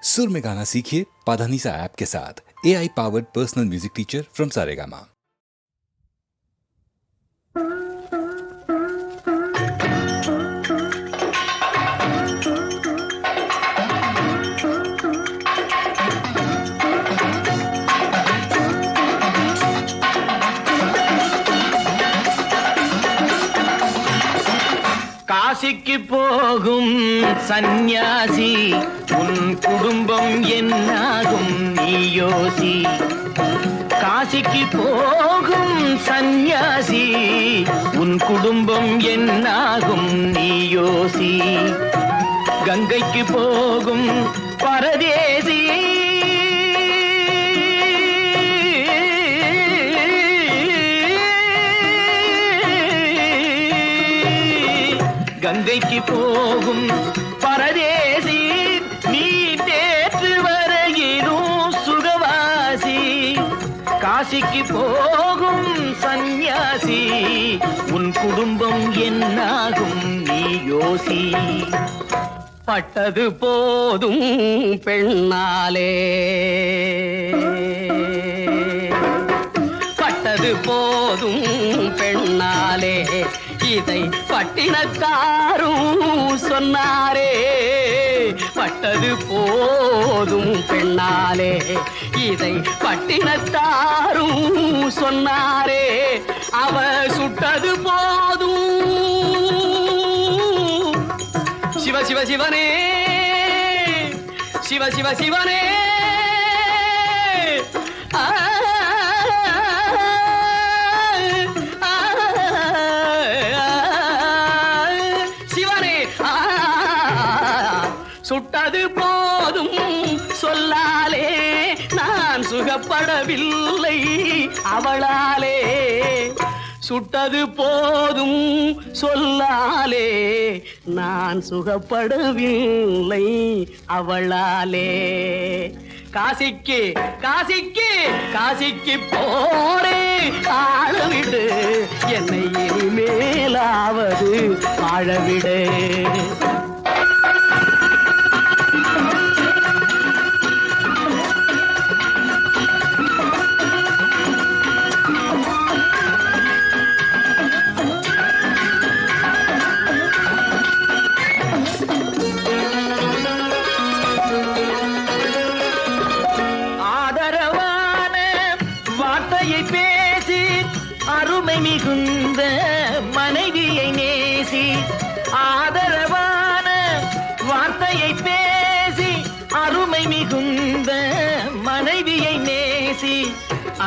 सुर में गाना सीखिए पाधानीसा ऐप के साथ। AI powered personal music teacher from Saregama. காசிக்கு போகும் சந்நியாசி உன் குடும்பம் என்னாகும் நீ யோசி. காசிக்கு போகும் சந்நியாசி உன் குடும்பம் என்னாகும் நீ யோசி. கங்கைக்கு போகும் பரதேசி கங்கைக்கு போகும் பரதேசி நீ தேற்று வரையிலும் சுகவாசி. காசிக்கு போகும் சந்நியாசி உன் குடும்பம் என்னாகும் நீ யோசி. பட்டது போதும் பெண்ணாலே, பட்டது போதும் பெண்ணாலே, இதை பட்டினத்தாரும் சொன்னாரே. பட்டது போதும் பெண்ணாலே, இதை பட்டினத்தாரும் சொன்னாரே. அவ சுட்டது போதும் சிவ சிவ சிவனே, சிவ சிவ சிவனே. சுட்டது போதும் சொல்லாலே நான் சுகப்படவில்லை அவளாலே. சுட்டது போதும் சொல்லாலே நான் சுகப்படவில்லை அவளாலே. காசிக்கு காசிக்கு காசிக்கு போரே ஆழவிடு, என்னை இனிமேலாவது வாழவிடு. பேசி அருமை மிகுந்த மனைவியை நேசி. ஆதரவான வார்த்தையை பேசி அருமை மிகுந்த மனைவியை நேசி.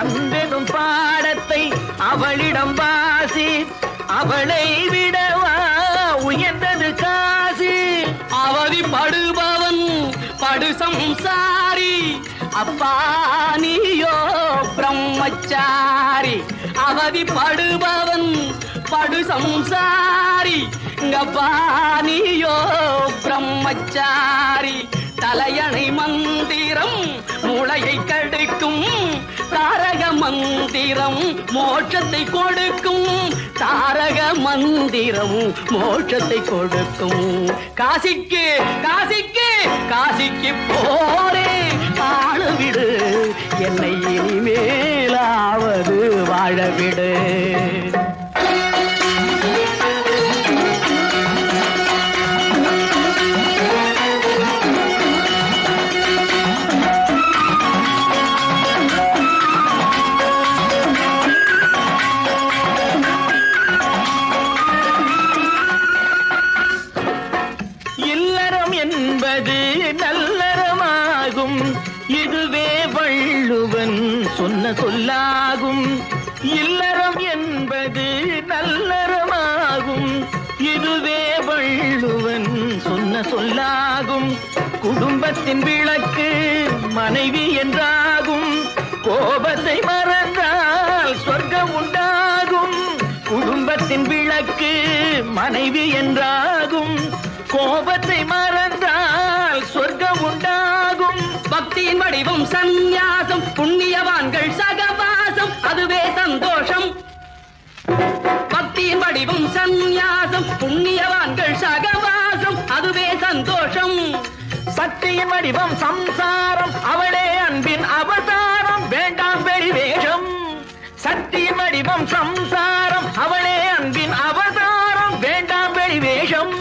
அன்பெனும் பாடத்தை அவளிடம் வாசி, அவளை விடவா உயர்ந்தது காசி. அவதிப்படுபவன் படு சம்சாரி, அப்பா நீயோ பிரம்மச்சாரி. அவதிப்படுபவன் படு சம்சாரி, அப்பா நீயோ பிரம்மச்சாரி. தலையணை மந்திரம் மூளையை கடுக்கும், தாரக மந்திரம் மோட்சத்தை கொடுக்கும். தாரக மந்திரம் மோட்சத்தை கொடுக்கும். காசிக்கு காசிக்கு காசிக்கு போரே வாழவிடு, என்னை இனிமேலாவது வாழவிடு. என்பது நல்லறமாகும், இதுவே வள்ளுவன் சொன்ன சொல்லாகும். இல்லறம் என்பது நல்லறமாகும், இதுவே வள்ளுவன் சொன்ன சொல்லாகும். குடும்பத்தின் விளக்கு மனைவி என்றாகும், கோபத்தை மறந்தால் சொர்க்கம் உண்டாகும். குடும்பத்தின் விளக்கு மனைவி என்றாகும், கோபத்தை மறந்தால் சொர்க்கம் உண்டாகும். பக்தியின் வடிவம் சந்நியாசம், புண்ணியவான்கள் சகவாசம், அதுவே சந்தோஷம். பக்தியின் வடிவம் சந்நியாசம், புண்ணியவான்கள் சகவாசம், அதுவே சந்தோஷம். சக்தி சக்தியின் வடிவம் சம்சாரம் அவளே அன்பின் அவதாரம் வேண்டாம் வெளி வேஷம் சக்தியின் வடிவம் சம்சாரம் அவளே அன்பின் அவதாரம் வேண்டாம் வெளி வேஷம்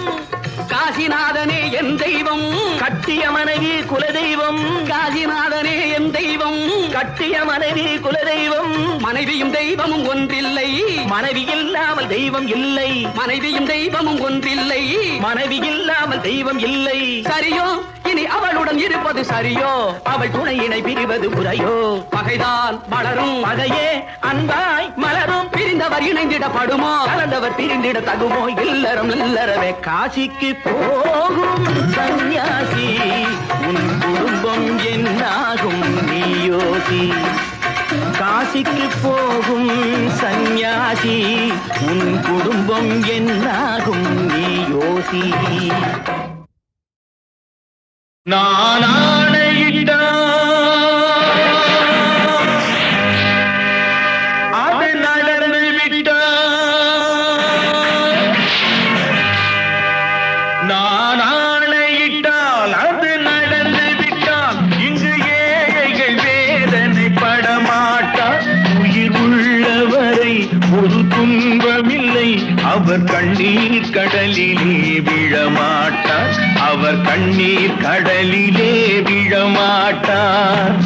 காசிநாதனே என் தெய்வம் கட்டிய மனைவி குலதெய்வம் காசிநாதனே என் தெய்வம் கட்டிய மனைவி குலதெய்வம் மனைவியும் தெய்வமும் ஒன்றில்லை மனைவி இல்லாமல் தெய்வம் இல்லை மனைவியும் தெய்வமும் ஒன்றில்லை மனைவி இல்லாமல் தெய்வம் இல்லை சரியோ இனி அவளுடன் இருப்பது சரியோ அவள் துணையினை பிரிவது முறையோ பகைதான் மலரும் பகையே அன்பாய் மலரும் பிரிந்தவர் இணைந்திடப்படுமோ கலந்தவர் பிரிந்திட தகுமோ இல்லறம் இல்லறவே காசிக்கு போகும் சன்னியாசி உன் குடும்பம் என்னாகும் நீயோசி காசிக்கு போகும் சன்னியாசி உன் குடும்பம் என்னாகும் நீயோசி நான் ஆணையிட்டா அது நடந்து விட்டா நான் ஆணையிட்டால் அது நடந்து விட்டால் இங்கு ஏழைகள் வேதனை படமாட்டார் உயிர் உள்ளவரை ஒரு துன்பமில்லை அவர் கண்ணீர் கடலிலே விழமாட்டார் அவர் கண்ணீர் கடலிலே விழமாட்டார்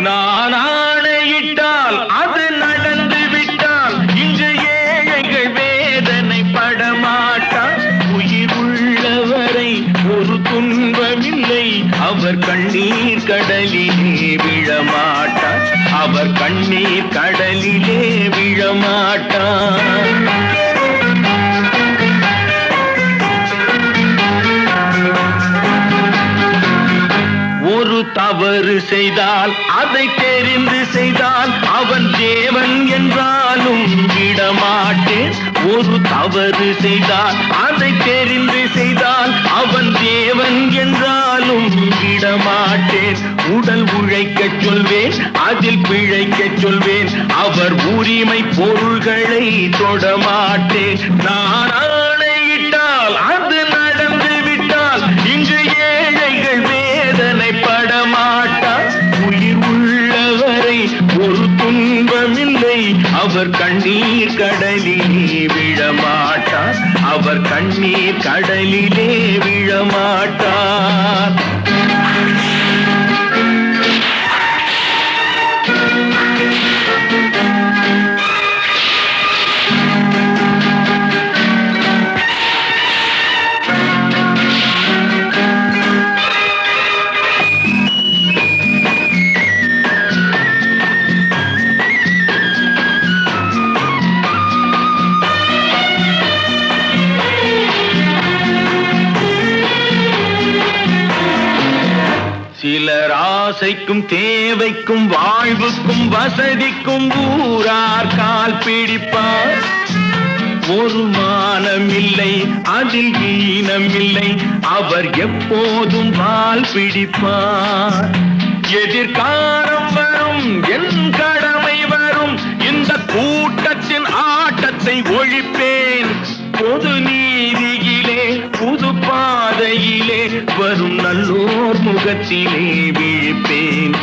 நான் ஆணையிட்டால் அது நடந்து விட்டால் இங்கு ஏழைகள் வேதனை படமாட்டார் உயிர் உள்ளவரை ஒரு துன்பமில்லை அவர் கண்ணீர் கடலிலே விழமாட்டார் அவர் கண்ணீர் கடலிலே விழமாட்டார் ஒரு தவறு செய்தால் அதை தெரிந்து செய்தால் அவன் தேவன் என்றாலும் விடமாட்டேன் ஒரு தவறு செய்தால் அதை தெரிந்து செய்தால் அவன் தேவன் என்றாலும் விடமாட்டேன் உடல் உழைக்கச் சொல்வேன் அதில் பிழைக்கச் சொல்வேன் அவர் உரிமை பொருள்களை தொடமாட்டேன் நான் ஆணையிட்டால் அது நடந்து விட்டால் இங்கு ஏழைகள் வேதனை படமாட்டார் உயிர் உள்ளவரை ஒரு துன்பமில்லை அவர் கண்ணீர் கடலிலே விழமாட்டார் அவர் கண்ணீர் கடலிலே விழமாட்டார் சிலர் ஆசைக்கும் தேவைக்கும் வாழ்வுக்கும் வசதிக்கும் ஊரார் கால் பிடிப்பார் ஒரு மானம் இல்லை அதில் ஈனம் இல்லை அவர் எப்போதும் வால் பிடிப்பார் எதிர்காலம் வரும் என் கடமை வரும் இந்த கூட்டத்தின் ஆட்டத்தை ஒழிப்பேன் பொது நீதியிலே புது பாதையிலே வரும் நல்லோர் முகத்திலே விழிப்பேன்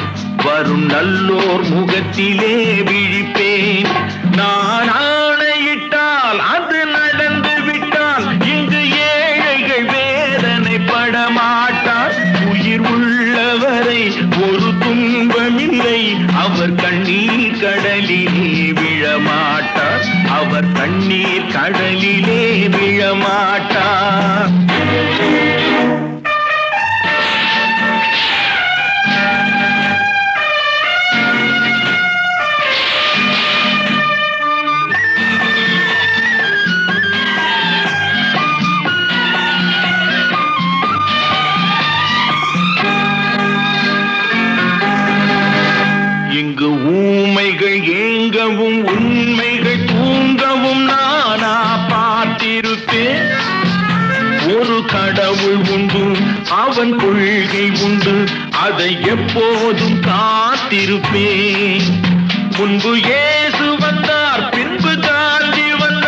வரும் நல்லோர் முகத்திலே விழிப்பேன் நான் ஆணையிட்டால் அது நடந்து விட்டால் இங்கு ஏழைகள் வேதனை படமாட்டார் உயிர் உள்ளவரை ஒரு துன்பமில்லை அவர் கண்ணீர் கடலிலே விழமாட்டார் அவர் கண்ணீர் கடலிலே விழமாட்டார் இங்கு ஊமைகள் ஏங்கவும் உண்மைகள் தூங்கவும் நானா பார்த்திருப்பேன் ஒரு கடவுள் உண்டு அவன் கொள்கை உண்டு அதை எப்போதும் காத்திருப்பேன் முன்பு இயேசு வந்தார் பின்பு காந்தி வந்தார்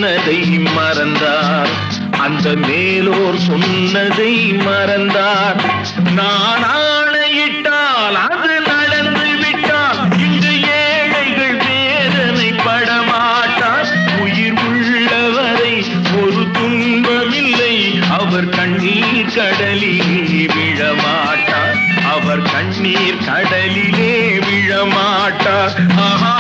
சொன்னதை மறந்தார், அந்த மேலோர் சொன்னதை மறந்தார். நான் ஆணையிட்டால் அது நடந்து விட்டால் இன்று ஏழைகள் வேதனை படமாட்டார். உயிர் உள்ளவரை ஒரு துன்பமில்லை, அவர் கண்ணீர் கடலிலே விழமாட்டார், அவர் கண்ணீர் கடலிலே விழமாட்டார். ஆஹா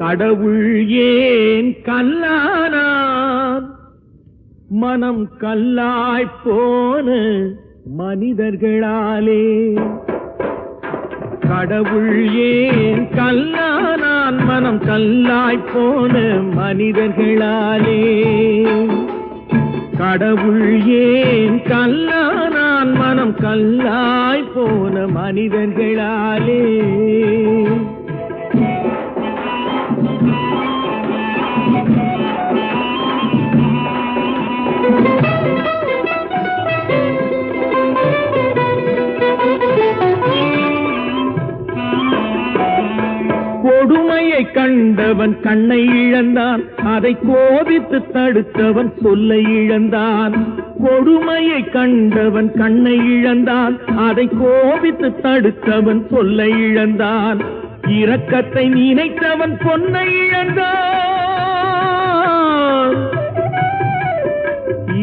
கடவுள் ஏன் கல்லானான், மனம் கல்லாய்ப் போன மனிதர்களாலே. கடவுள் ஏன் கல்லானான், மனம் கல்லாய்ப் போன மனிதர்களாலே. கடவுள் ஏன் கல்லானான், மனம் கல்லாய்ப் போன மனிதர்களாலே. கொடுமையை கண்டவன் கண்ணை இழந்தான், அதை கோபித்து தடுத்தவன் சொல்லை இழந்தான். கொடுமையை கண்டவன் கண்ணை இழந்தான், அதை கோபித்து தடுத்தவன் சொல்லை இழந்தான். இரக்கத்தை நினைத்தவன் பொன்னை இழந்தான்,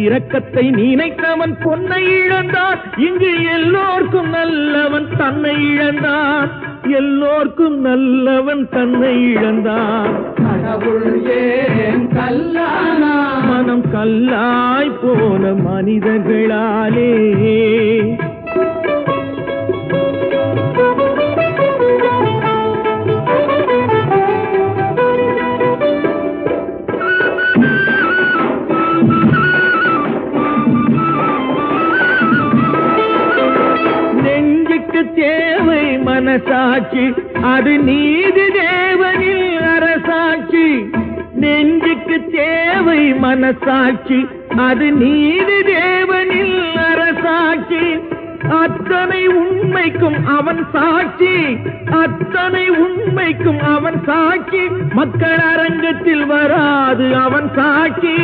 இரக்கத்தை நினைத்தவன் பொன்னை இழந்தான். இங்கு எல்லோர்க்கும் நல்லவன் தன்னை இழந்தான், எல்லோர்க்கும் நல்லவன் தன்னை இழந்தான். கடவுள் ஏன் கல்லானா, மனம் கல்லாய் போன மனிதர்களாலே. தேவை மனசாட்சி, அது நீதி தேவனில் அரசாட்சி. நெஞ்சுக்கு தேவை மனசாட்சி, அது நீதி தேவனில் அரசாட்சி. அத்தனை உண்மைக்கும் அவன் சாட்சி, அத்தனை உண்மைக்கும் அவன் சாட்சி. மக்கள் அரங்கத்தில் வராது அவன் சாட்சி,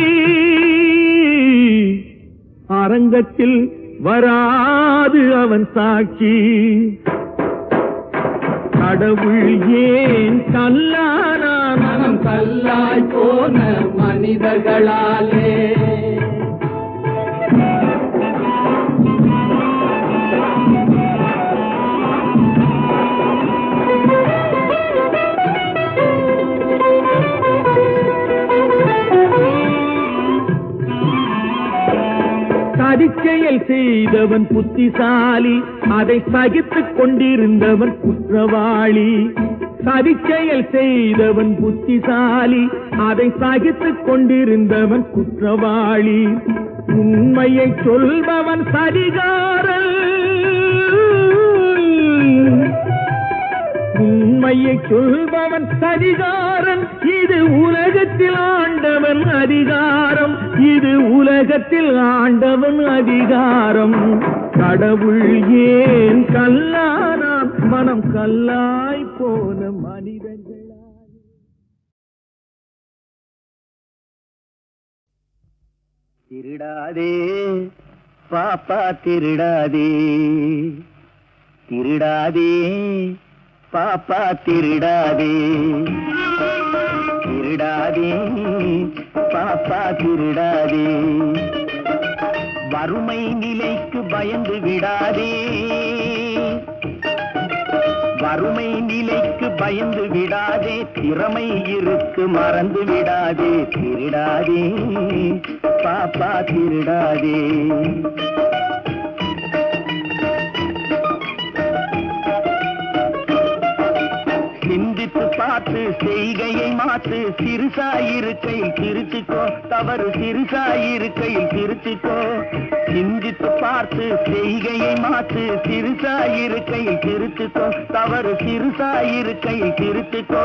அரங்கத்தில் வராது அவன் சாட்சி. கடவுள் ஏன் கல்லானான், மனம் கல்லாய் போன மனிதர்களாலே. சதிச்செயல் செய்தவன் புத்திசாலி, அதை சகித்துக் கொண்டிருந்தவன் குற்றவாளி. சதிச்செயல் செய்தவன் புத்திசாலி, அதை சகித்துக் கொண்டிருந்தவன் குற்றவாளி. உண்மையை சொல்பவன் சதிகாரன், உண்மையை சொல்பவன் சதிகாரன். இது உலகத்தில் ஆண்டவன் அதிகாரம், இது உலகத்தில் ஆண்டவன் அதிகாரம். கடவுள் ஏன் கல்லானான், மனம் கல்லாய் போன மனிதர்களா. திருடாதே பாப்பா திருடாதே, திருடாதே பாப்பா திருடாதே, திருடாதே பாப்பா திருடாதே. வறுமை நிலைக்கு பயந்து விடாதே, வறுமை நிலைக்கு பயந்து விடாதே. திறமை இருக்கு மறந்து விடாதே, திருடாதே பாப்பா திருடாதே. சிந்தித்து பார்த்து செய்கையை மாத்து, சிறுசாயிருக்கையில் திருத்திக்கோ, தவறு சிறுசாயிருக்கையில் திருத்திக்கோ. சிந்தித்து பார்த்து செய்கையை மாத்து, சிறுசாயிருக்கையில் திருத்திக்கோ, தவறு சிறுசாயிருக்கையில் திருத்திக்கோ.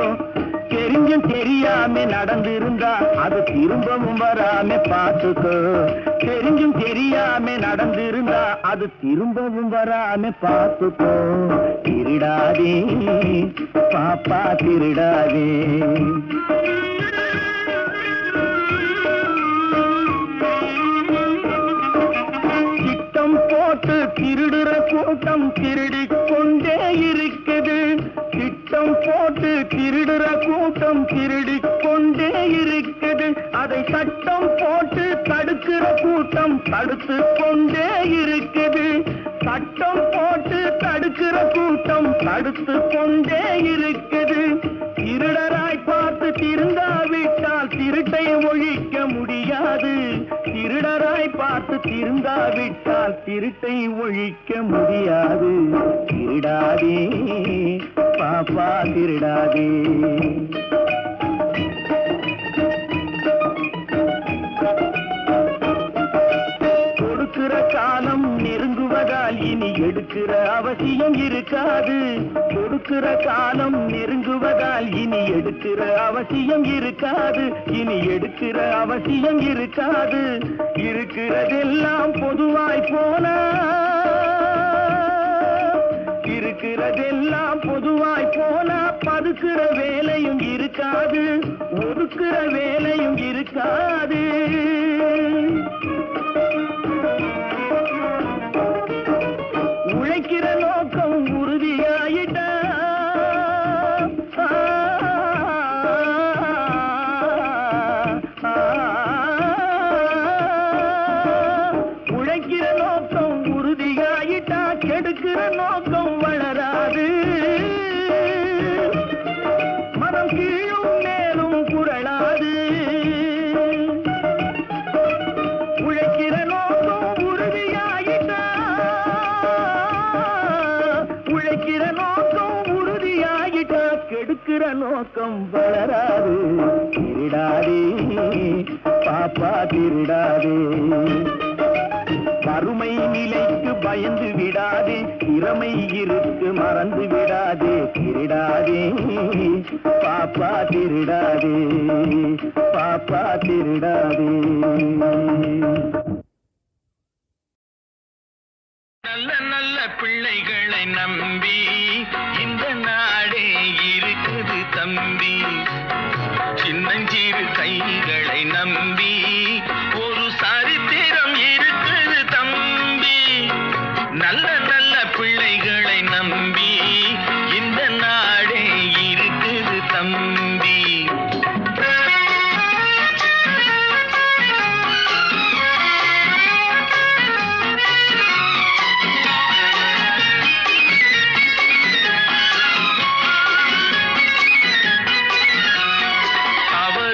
தெரிஞ்சும் தெரியாம நடந்திருந்தா அது திரும்பவும் வராம பார்த்துக்கோ. தெரிஞ்சும் தெரியாம நடந்திருந்தா அது திரும்பவும் வராம பார்த்துக்கோ. திருடாதே பாப்பா திருடாதே. திட்டம் போட்டு திருடுற கூட்டம் திருடிக் கொண்டே இருக்குது. திட்டம் போட்டு திருடுற கூட்டம் திருடிக் கொண்டே இருக்குது. அதை சட்டம் போட்டு தடுக்கிற கூட்டம் தடுத்து கொண்டே இருக்குது. சட்டம் போட்டு தடுக்கிற கூட்டம் தடுத்து கொண்டே இருக்குது. திருடராய் பார்த்து திருந்தாவிட்டால் திருட்டை ஒழிக்க முடியாது. திருடராய் பார்த்து திருந்தாவிட்டால் திருட்டை ஒழிக்க முடியாது. திருடாதே பாப்பா திருடாதே. கொடுக்கிற காலம் நெருங்குவதால் இனி எடுக்கிற அவசியம் இருக்காது. கொடுக்கிற காலம் நெருங்குவதால் இனி எடுக்கிற அவசியம் இருக்காது. இனி எடுக்கிற அவசியம் இருக்காது. இருக்கிறதெல்லாம் பொதுவாய் போனா, இருக்கிறதெல்லாம் பொதுவாய் போனா பதுக்கிற வேலையும் இருக்காது, ஒதுக்கிற வேலையும் இருக்காது. உழைக்கிற நோக்கம் உறுதியாயிட்டா உழைக்கிற நோக்கம் உறுதியாயிட்டா கெடுக்கிற நோக்கம் வளராது. மனம் கீழும் மேலும் குரலாது. உழைக்கிற நோக்கம் உறுதியாயிட்டா, உழைக்கிற நோக்கம் உறுதியாயிட்டா கெடுக்கிற நோக்கம் வளராது. திருடாதே பாப்பா திருடாதே. வறுமை நிலைக்கு பயந்து விடாதே, திறமை இருக்கு மறந்து விடாதே. திருடாதே பாப்பா திருடாதே, பாப்பா திருடாதே. நல்ல நல்ல பிள்ளைகளை நம்பி இந்த நாடே இருக்குது தம்பி. சின்னஞ்சிறு கைகளை நம்பி ஒரு சரித்திரம் இருக்குது தம்பி. நல்ல நல்ல பிள்ளைகளை நம்பி இந்த நாடே இருக்குது தம்பி. அவர்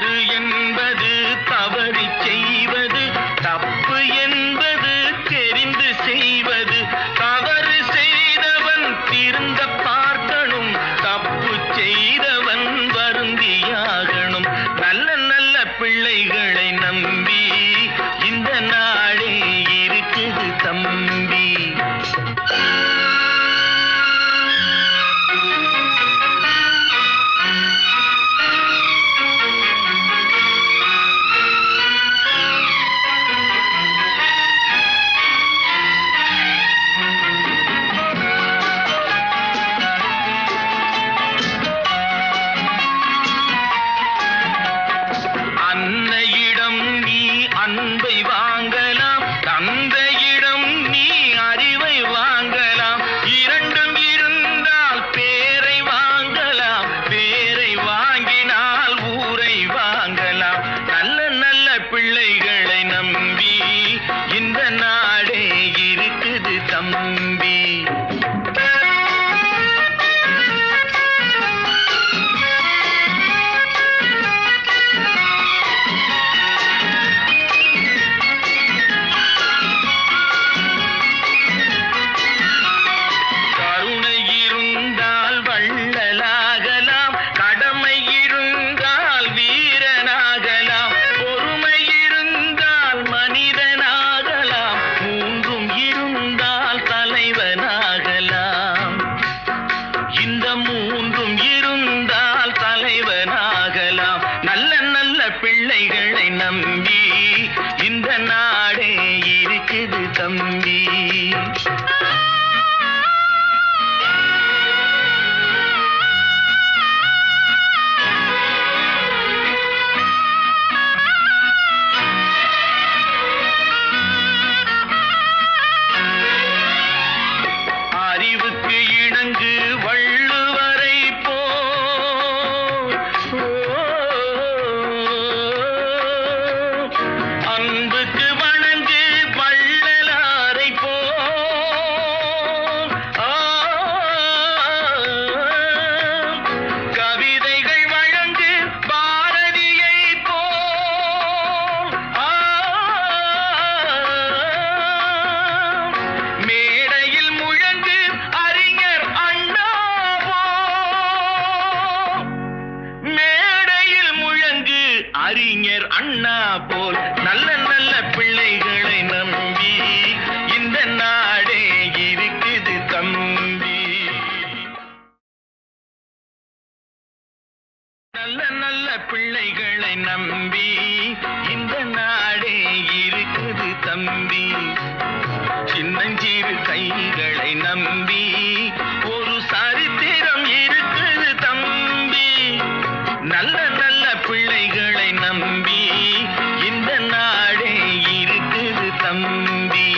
இந்த மூன்றும் இருந்தால் தலைவனாகலாம். நல்ல நல்ல பிள்ளைகளை நம்பி இந்த நாடே இருக்குது தம்பி. அறிவுக்கு இணங்கு வள்ளுவரை போல் அன்புக்கு வணங்கு வள்ளலாரை போல் கவிதைகள் வழங்கு பாரதியை போல் மேடையில் முழங்கு அறிஞர் அண்ணா போல். மேடையில் முழங்கு அறிஞர் அண்ணா போல் நல்ல நல்ல பிள்ளைகளை நம்பி இந்த நாடே இருக்குது தம்பி. நல்ல நல்ல பிள்ளைகளை நம்பி இந்த நாடே இருக்குது தம்பி. சின்னஞ்சிறு கைகளை நம்பி ஒரு சரித்திரம் இருக்குது தம்பி. நல்ல நல்ல பிள்ளைகளை நம்பி இந்த நாடே இருக்குது தம்பி.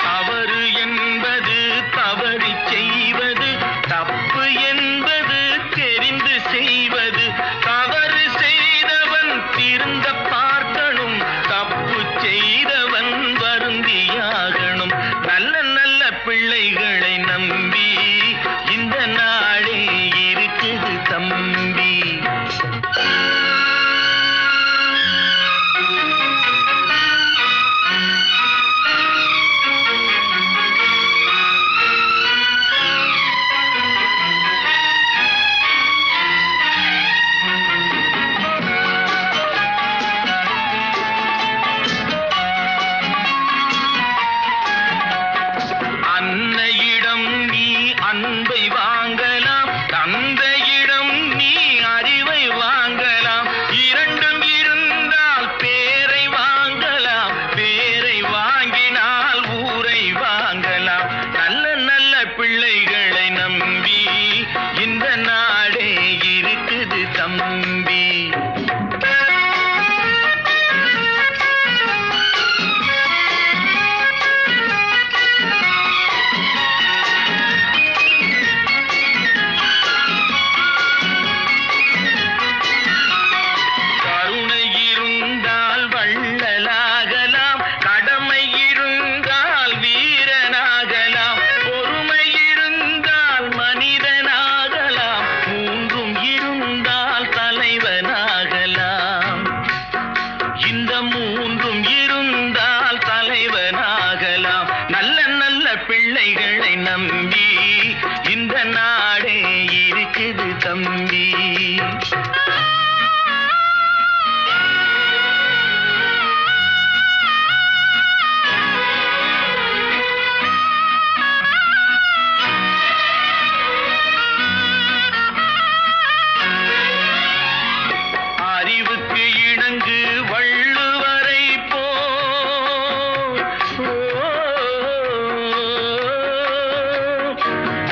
தவறு என்பது தவறி செய்வது, தப்பு என்பது தெரிந்து செய்வது. தவறு செய்தவன் திருந்த பார்க்கணும், தப்பு செய்தவன் வருந்தியாகணும். நல்ல நல்ல பிள்ளைகளை நம்பி இந்த நாடே இருக்குது தம்பி. அன்னையிடம் நீ அன்பை வாங்கலாம், தந்தையிடம் நீ அறிவை வாங்கலாம். இரண்டும் இருந்தால் பேரை வாங்கலாம், பேரை வாங்கினால் ஊரை வாங்கலாம். நல்ல நல்ல பிள்ளைகளை நம்பி இந்த நாடே இருக்குது தம்பி. கருணை இருந்தால் வள்ளலாகலாம், கடமை இருந்தால் வீரனாகலாம், பொறுமை இருந்தால் மனிதனாகலாம், மூன்றும் இருந்தால் தலைவனாகலாம். இந்த மூன்றும் இருந்தால் தலைவனாகலாம். நல்ல நல்ல பிள்ளைகளை நம்பி இந்த நாடே இருக்குது தம்பி. அறிவுக்கு இணங்கு வள்ளுவரை போல்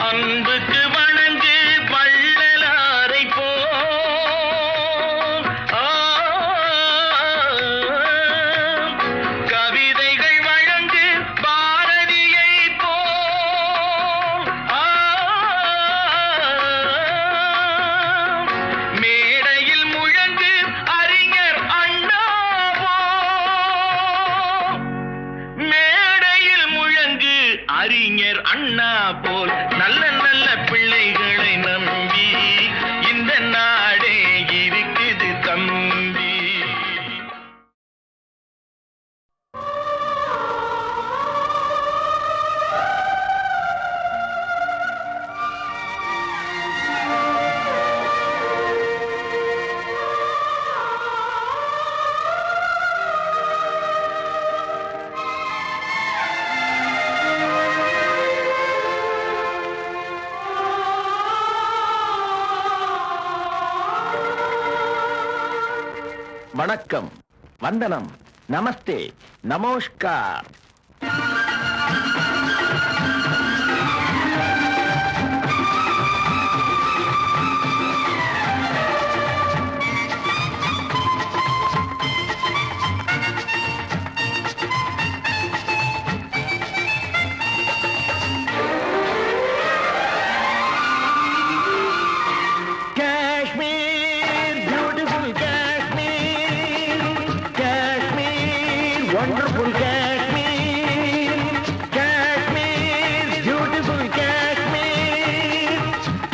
அன்புக்கு வணங்கு வள்ளலாரை போல் வணக்கம், வந்தனம், நமஸ்தே, நமஸ்கார். Wonderful Kashmir, Kashmir, beautiful Kashmir,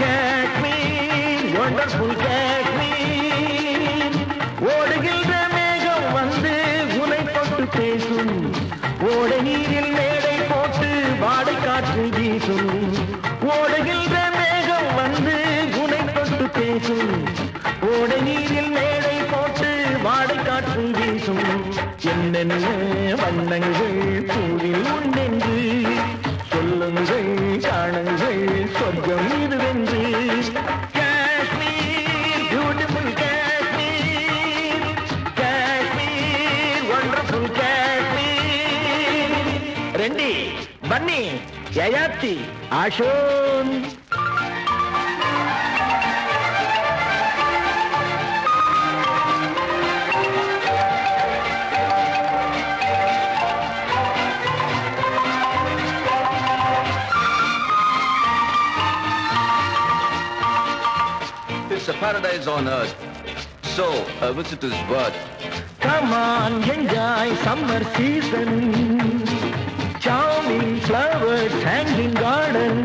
Kashmir, wonderful Kashmir. ஓடுகின்ற மேகம் வந்து உனை தொட்டு பேசும், ஓடை நீரில் மேடை போட்டு வாடை காற்று வீசும். ஓடுகின்ற மேகம் வந்து உனை தொட்டு பேசும், ஓடை நீரில் மேடை போட்டு வாடை காற்று வீசும். என்னென்ன வண்ணங்கள் பூவில் உண்டென்று சொல்லுங்கள், காணுங்கள், சொர்க்கம் இதுவென்று. Kashmir, beautiful Kashmir, Kashmir, wonderful Kashmir. ரெண்டி, பன்னி, யயாத்தி, ஆஷோன். It's a paradise on earth, so a visitor's worth. Come on, enjoy summer season. Charming flowers, hanging garden.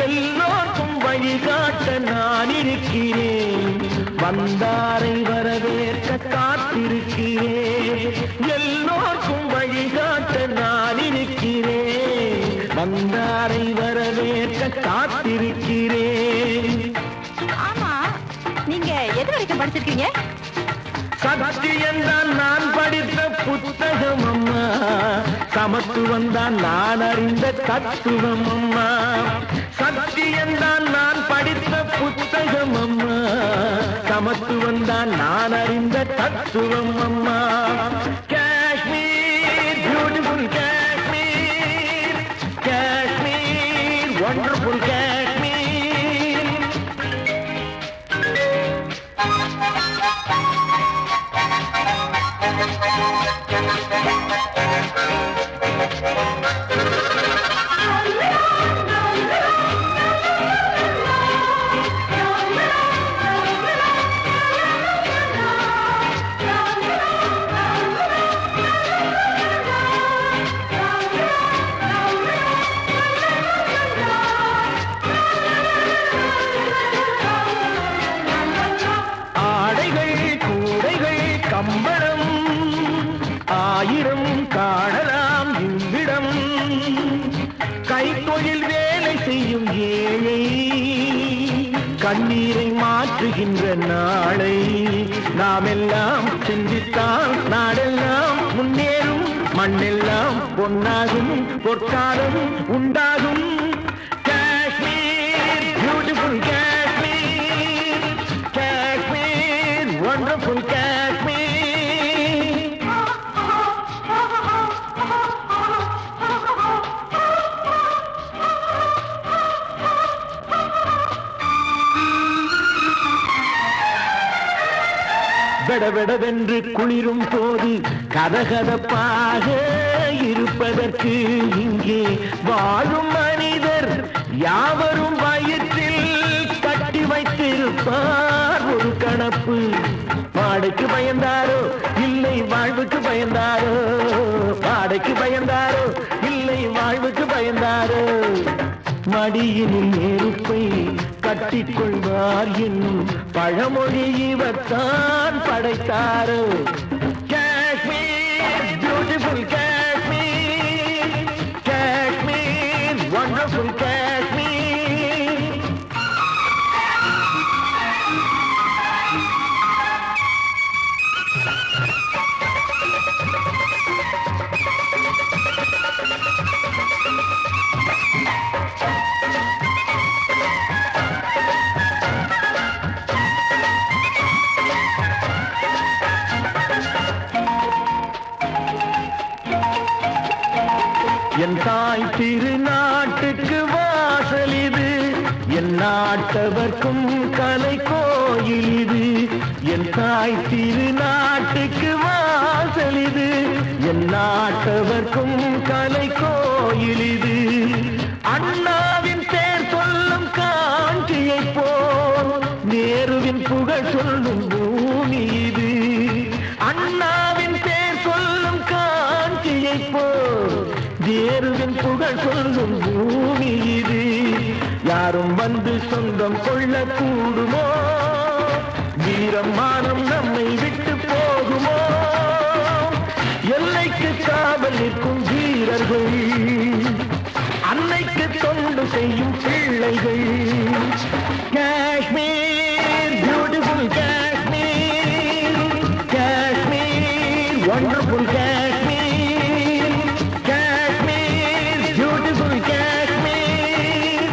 எல்லோருக்கும் வழிகாட்ட நான் இருக்கிறேன், வந்தாரை வரவேற்க காத்திருக்கிறேன். எல்லோருக்கும் வழிகாட்ட நான் இருக்கிறேன், வந்தாரை வரவேற்க காத்திருக்கிறேன். ஆமா, நீங்க எது வரைக்கும் படிச்சிருக்கீங்க? சத்தியம் தான் நான் படித்த புத்தகம் அம்மா, சமத்துவம் தான் நான் அறிந்த தத்துவம் அம்மா. சத்தியம் தான் நான் படித்த புத்தகம் அம்மா, சமத்துவம் தான் நான் அறிந்த தத்துவம் அம்மா. Kashmir, beautiful Kashmir, Kashmir, wonderful Kashmir. ஆடைகள், கூடைகள், கம்பளம் ஆயிரம் காணலாம் இவ்விடம். கைத்தொழில் வேலை செய்யும் ஏழை கண்ணீரை மாற்றுகின்ற நாளை நாம் எல்லாம் சிந்தித்தால் நாடெல்லாம் முன்னேறும், மண்ணெல்லாம் பொன்னாகும், பொற்காலம் உண்டாகும். Kashmir, beautiful Kashmir, Kashmir, wonderful Kashmir. வெடவெடவென்று குளிரும் போது கதகதப்பாக இருப்பதற்கு இங்கே வாழும் மனிதர் யாவரும் வயிற்றில் கட்டி வைத்திருப்பார் ஒரு கணப்பு. வாடைக்கு பயந்தாரோ இல்லை வாழ்வுக்கு பயந்தாரோ, வாடைக்கு பயந்தாரோ இல்லை வாழ்வுக்கு பயந்தாரோ. மடியினில் நெருப்பை கட்டிக்கொள்வார் என்னும் பழமொழி இவர்தான் படைத்தாரோ. Kashmir, beautiful Kashmir, Kashmir, wonderful Kashmir. என் தாய் திருநாட்டுக்கு வாசல் இது, என் நாட்டவர்க்கும் கலை கோயில் இது. என் தாய் திருநாட்டுக்கு வாசல் இது, என் நாட்டவர்க்கும் கலை கோயில் இது. அண்ணாவின் பேர் சொல்லும் காஞ்சியை போல் நேருவின் புகழ் சொல்லும் பூமி இது. அண்ணாவின் பேர் சொல்லும் காஞ்சியை போல் நேருவின் புகழ் சொல்லும் பூமி இது. யாரும் வந்து சொந்தம் கொள்ள கூடுமோ? வீரம் மானம் நம்மை விட்டு போகுமோ? எல்லைக்கு காவல் நிற்கும் வீரர்கள், அன்னைக்கு தொண்டு செய்யும் பிள்ளைகள். Kashmir beautiful Kashmir, Kashmir wonderful Kashmir, Kashmir beautiful Kashmir,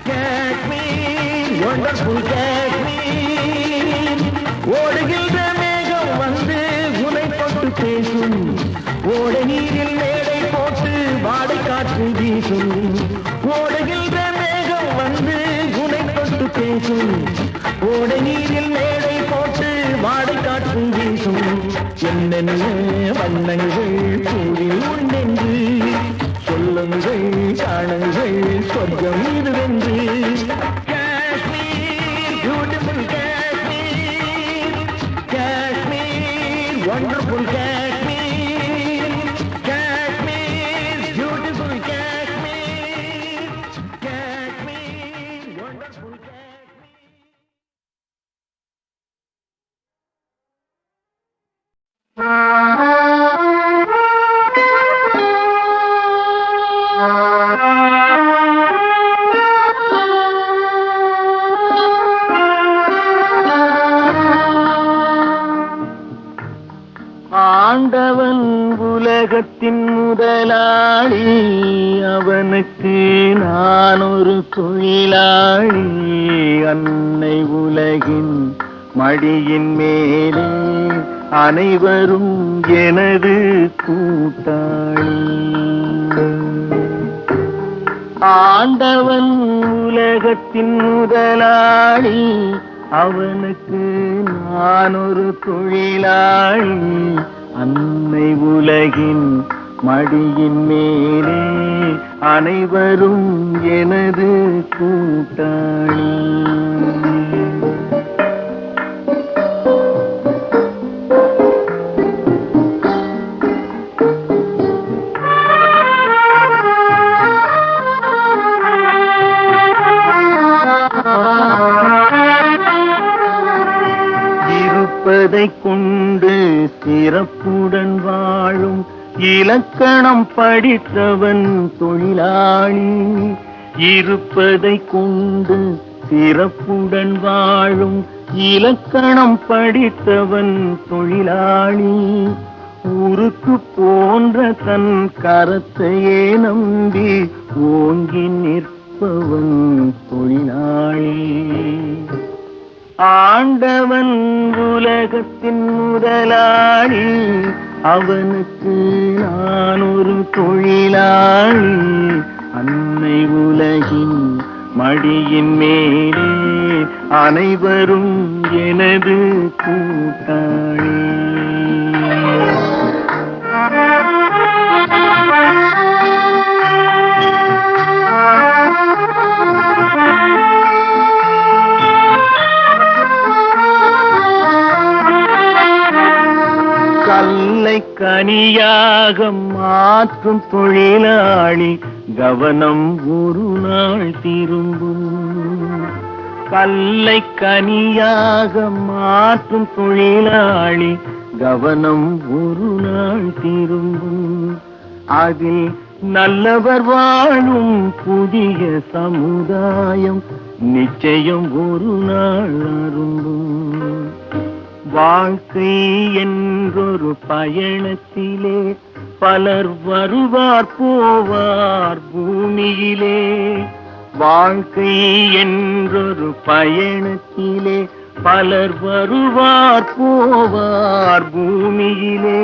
Kashmir wonderful Kashmir. ஓடுகின்ற மேகம் வந்து உனை தொட்டு பேசும், ஓட நீரில் மேடை போட்டு வாடை காற்று வீசும். ஓடுகின்ற மேகம் வந்து உனை தொட்டு பேசும், ஓட நீரில் மேடை போட்டு வாடை காற்று வீசும். என்னென்ன வண்ணங்கள் கூறில் உண்டென்று சொல்லுங்கள், காணுங்கள் சொர்க்கம் இதுவென்று. Kashmir beautiful Kashmir, Kashmir wonderful Kashmir, Kashmir beautiful Kashmir, Kashmir wonderful Kashmir. ஆண்டவன் உலகத்தின் முதலாளி, அவனுக்கு நான் ஒரு தொழிலாளி. அன்னை உலகின் மடியின் மேலே அனைவரும் எனது கூட்டாளி. ஆண்டவன் உலகத்தின் முதலாளி, அவனுக்கு நான் ஒரு தொழிலாளி. அன்னை உலகின் மடியின் மேலே அனைவரும் எனது கூட்டாளி. இருப்பதை கொண்டு சிறப்புடன் வாழும் இலக்கணம் படித்தவன் தொழிலாளி. இருப்பதை கொண்டு சிறப்புடன் வாழும் இலக்கணம் படித்தவன் தொழிலாளி. ஊருக்கு போன்ற தன் கரத்தையே நம்பி ஓங்கி நிற்பவன் தொழிலாளி. ஆண்டவன் உலகத்தின் முதலாளி, அவனுக்கு நான் ஒரு தொழிலாளி. அன்னை உலகின் மடியின் மேலே அனைவரும் எனது கூட்டாளி. கல்லை கனியாக மாற்றும் தொழிலாளி, கவனம் ஒரு நாள் திரும்பும். கல்லை கனியாக மாற்றும் தொழிலாளி, கவனம் ஒரு நாள் திரும்பும். அதில் நல்லவர் வாழும் புதிய சமுதாயம் நிச்சயம் ஒரு நாள் அரும்பும். வாழ்க்கை என்றொரு பயணத்திலே பலர் வருவார் போவார் பூமியிலே. வாழ்க்கை என்றொரு பயணத்திலே பலர் வருவார் போவார் பூமியிலே.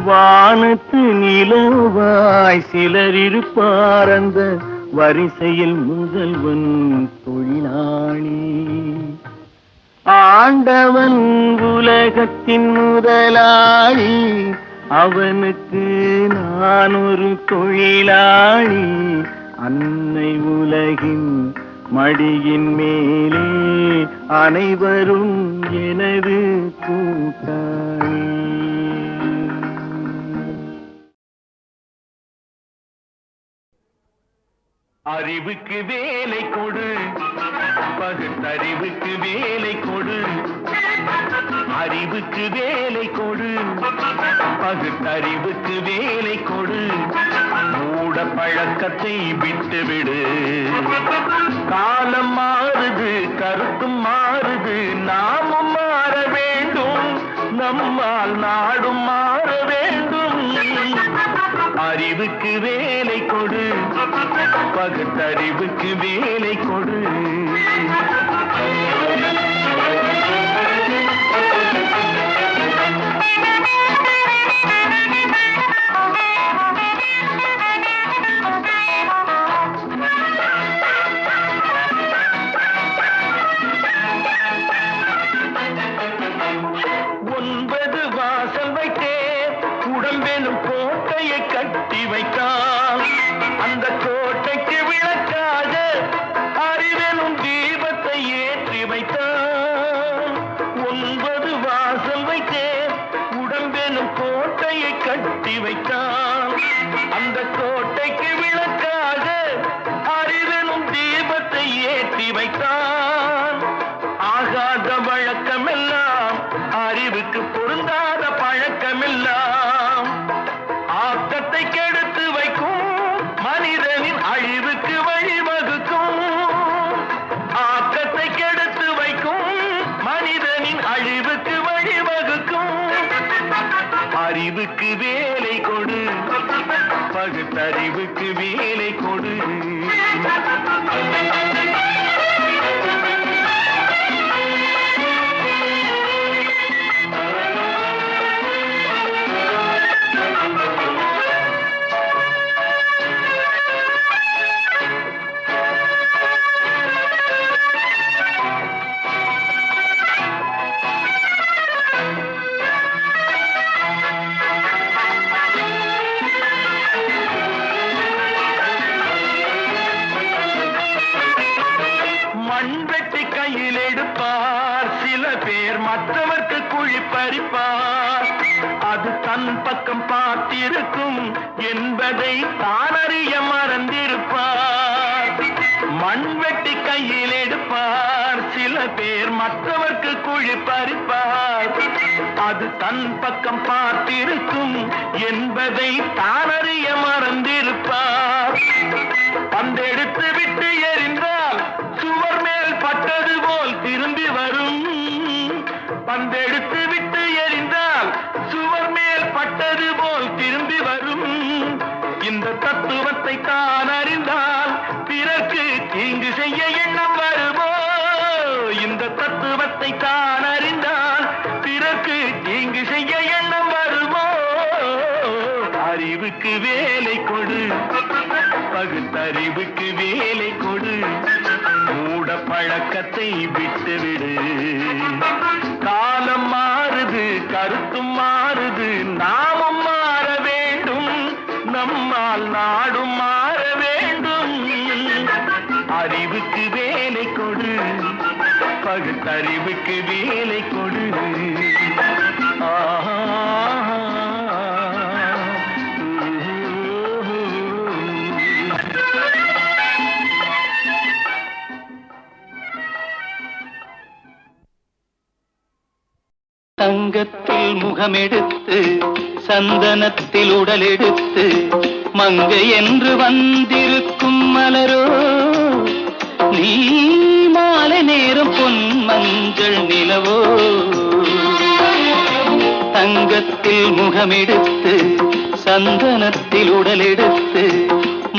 வானத்து நிலவாய் சிலர் இருப்பார் அந்த வரிசையில் முதல்வன் தொழிலாளி. ஆண்டவன் உலகத்தின் முதலாளி, அவனுக்கு நான் ஒரு தொழிலாளி. அன்னை உலகின் மடியின் மேலே அனைவரும் எனது கூட்டாளி. அறிவுக்கு வேலை கொடு, பகுத்தறிவுக்கு வேலை கொடு. அறிவுக்கு வேலை கொடு, பகுத்தறிவுக்கு வேலை கொடு. மூட பழக்கத்தை விட்டுவிடு. காலம் மாறுது, கருத்தும் மாறுது, நாமும் மாற வேண்டும். நம்மால் நாடும் மாற வேண்டும். அறிவுக்கு வேலை கொடு, பகுத்தறிவுக்கு வேலை கொடு. ஒன்பது வாசல் வைத்தே உடம்பெனும் கோட்டையை கட்டி வைத்தான். அந்த கோட்டைக்கு விளக்காக அறிவெனும் தீபத்தை ஏற்றி வைத்தான். ஒன்பது வாசல் வைத்தே உடம்பெனும் கோட்டையை கட்டி வைத்தான். அந்த கோட்டைக்கு விளக்காக அறிவெனும் தீபத்தை ஏற்றி வைத்தான். ஆகாத வழக்கமெல்லாம், அறிவுக்கு பொருந்தாத பழக்கமெல்லாம் ஆக்கத்தை கெடுத்து வைக்கும், மனிதனின் அழிவுக்கு வழிவகுக்கும். ஆக்கத்தை கெடுத்து வைக்கும், மனிதனின் அழிவுக்கு வழிவகுக்கும். அறிவுக்கு வேலை கொடு, பகுத்தறிவுக்கு வேலை கொடு. மண்வெட்டி கையில் எடுப்பார் சில பேர், மற்றவர்க்கு குழி பறிப்பார். அது தன் பக்கம் பார்த்திருக்கும் என்பதை தானறிய மறந்திருப்பார். மண்வெட்டி கையில் எடுப்பார் சில பேர், மற்றவர்க்கு குழி பறிப்பார். அது தன் பக்கம் பார்த்திருக்கும் என்பதை தானறிய மறந்திருப்பார். பந்தெடுத்து விட்டு எறிந்தால் சுவர் மேல் பட்டது போல் திரும்பி வரும். பந்தெடுத்து விட்டு எறிந்தால் சுவர் மேல் பட்டது போல் திரும்பி வரும். இந்த தத்துவத்தை தான் அறிந்தால் பிறர்க்கு தீங்கு செய்ய எண்ணம் வருமோ? இந்த தத்துவத்தை தான் அறிந்தால் பிறர்க்கு தீங்கு செய்ய எண்ணம் வருமோ? அறிவுக்கு வேலை கொடு, பகுத்தறிவுக்கு வேலை கொடு. மூட பழக்கத்தை விட்டுவிடு. காலம் மாறுது, கருத்தும் மாறுது, நாமும் மாற வேண்டும். நம்மால் நாடும் மாற வேண்டும். அறிவுக்கு வேலை கொடு, பகுத்தறிவுக்கு வேலை கொடு. தங்கத்தில் முகமெடுத்து, சந்தனத்தில் உடலெடுத்து, மங்கை என்று வந்திருக்கும் மலரோ நீ, மாலை நேரம் பொன் மஞ்சள் நிலவோ. தங்கத்தில் முகமெடுத்து, சந்தனத்தில் உடலெடுத்து,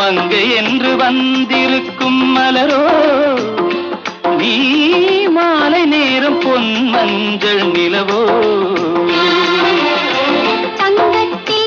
மங்கை என்று வந்திருக்கும் மலரோ நீ, மாலை நேரம் பொன் மஞ்சள் நிலவோ. தங்கத்தில்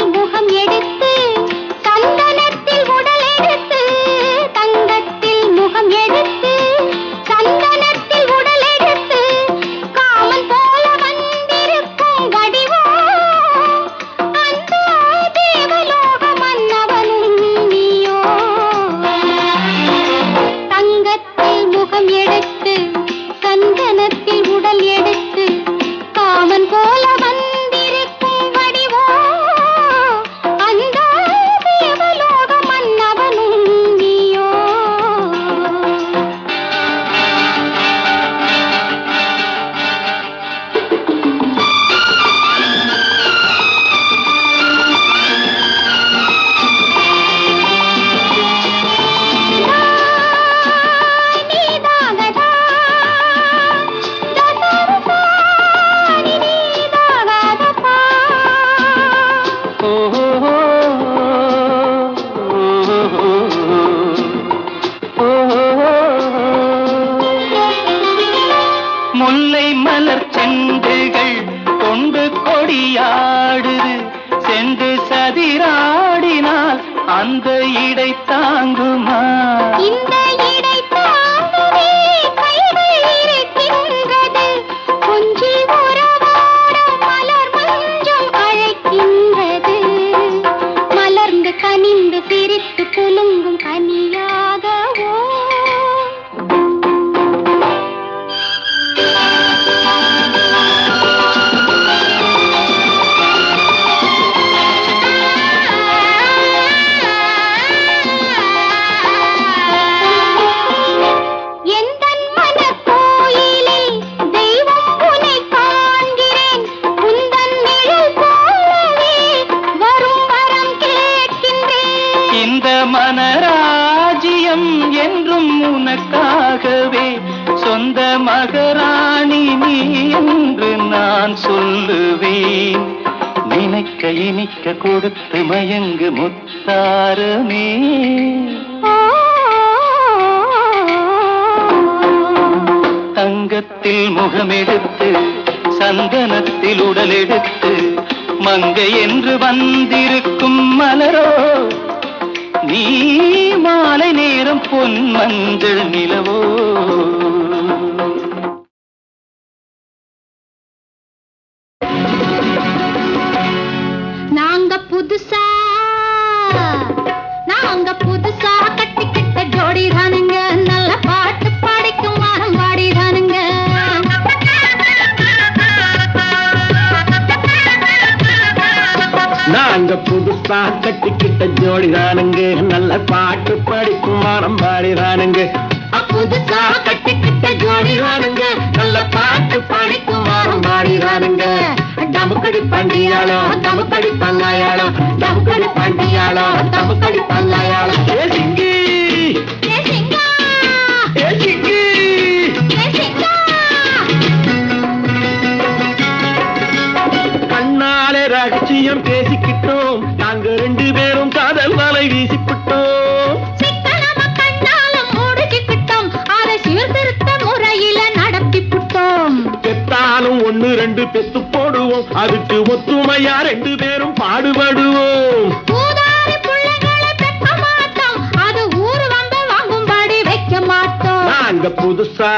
முல்லை மலர் செண்டுகள் கொண்டு கொடியாடுது, சென்று சதிராடினால் அந்த இடை தாங்குமா? இந்த இடை தாங்கவே கைகள் இருக்கின்றது, கொஞ்சில் உறவாட மலர் மஞ்சம் அழைக்கின்றது, மலர்ந்து கனிந்து பிரித்து குலுங்கும் கனியாகவோ. மனராஜ்யம் என்றும் உனக்காகவே, சொந்த மகராணி நீ என்று நான் சொல்லுவேன். நினைக்க இனிக்க கொடுத்து மயங்கு முத்தாரமே. தங்கத்தில் முகமெடுத்து சந்தனத்தில் உடலெடுத்து மங்கை என்று வந்திருக்கும் மலரோ, நீ மாலை நேரம் பொன் மஞ்சள் நிலவோ. நாங்க புதுசா கட்டிக்கிட்ட ஜோடி தானுங்க, நல்ல பாட்டு பாடிக்கும் மரம் பாடி தானுங்க. நாங்க புதுசா கட்டிக்கிட்ட ஜோடிதானுங்க, நல்ல பாட்டு படிக்கும் மரம் பாடிதானுங்க. புதுசா கட்டிக்கிட்ட ஜோடிதானுங்க, நல்ல பாட்டு படிக்கும் மரம் பாடிதானுங்க. டமுக்கடி பண்டியாளோ டமுக்கடி பங்காயாளோ, டமுக்கடி பண்டியாளோ டமுக்கடி பங்காயாளோ. ஏ சிங்கி ஏ சிங்கா, ஏ சிங்கி, ஏ சிங்கா. கண்ணாலே ரகசியம் பேசிக்கிட்டோம், நாங்க ரெண்டு பேரும் காதல் வலை வீசிக்கிட்டோம். சிக்கனமா கண்ணால முடிச்சுக்கிட்டோம், அதை சீர்திருத்த முறையில நடத்திவிட்டோம். பெத்தாலும் ஒண்ணு ரெண்டு பெத்து போடுவோம், அதுக்கு ஒத்துமையா ரெண்டு பேரும் பாடுபடுவோம். ஊதாரி பிள்ளைகளை பெக்க மாட்டோம், அது ஊரு வந்து வாங்கும்படி வைக்க மாட்டோம். நாங்க புதுசா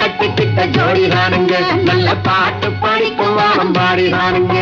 கட்டிக்கிட்ட ஜோடிதானுங்க, நல்ல பாட்டு படிக்கும் வாரம் பாடிதானுங்க.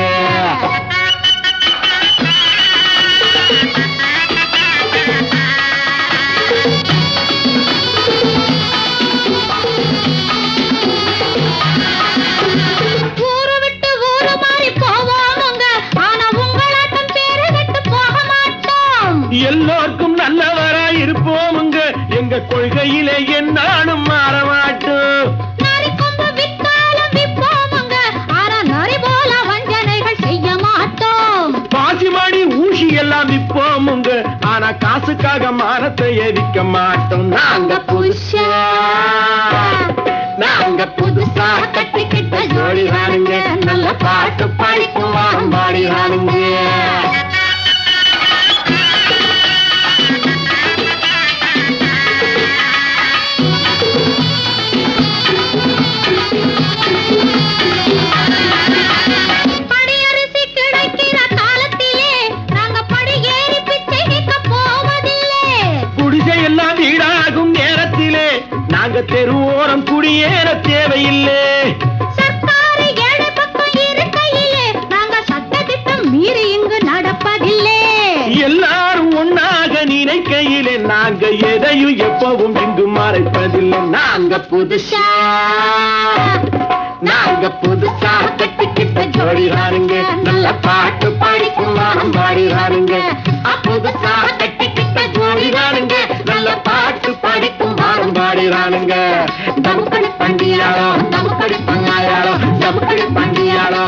ஊரு விட்டு ஊரு மாறி போவோமுங்க, ஆனா உங்களாட்டம் பேரு விட்டு போக மாட்டோம். எல்லோருக்கும் நல்லவரா இருப்போமுங்க, எங்க கொள்கையிலே என்னாலும் மாற மாட்டோம். நரி கொம்பு வித்தாலும் விப்போமுங்க, ஆனா நரி போல வஞ்சனைகள் செய்ய மாட்டோம். பாசிமாடி ஊசி எல்லாம் விப்போமுங்க, ஆனா காசுக்காக மானத்தை எரிக்க மாட்டோம். நாங்க புதுசா கட்டிக்கிட்ட ஜோடிதானுங்க, நல்ல பாட்டு படிக்கும் வாரம் பாடிதானுங்க. படியரிசி கிடைக்கிற காலத்திலே நாங்க படி ஏறி பிச்சை கேட்க போவதில்லை. குடிசை எல்லாம் வீடாகும் நேரத்திலே நாங்க தெருவோரம் குடியேற தேவையில்லை. சர்க்காரு ஏழை பக்கம் இருக்கையிலே நாங்க சட்டத்திட்டம் மீறி இங்கு நடப்பதில்லை. எல்லாரும் ஒன்னாக நினைக்கையிலே நாங்க எதையும் எப்பவும் இங்கு மறைப்பதில்லை. நாங்க புதுசா கட்டிக்கிட்ட ஜோடிதானுங்க, நல்ல பாட்டு படிக்கும் வாரம் பாடிதானுங்க. புதுசா கட்டிக்கிட்ட ஜோடிதானுங்க, நல்ல பாட்டு படிக்கும் வாரம் பாடிதானுங்க. டமுக்கடி பண்டியாளோ டமுக்கடி பங்காயாளோ, டமுக்கடி பண்டியாளோ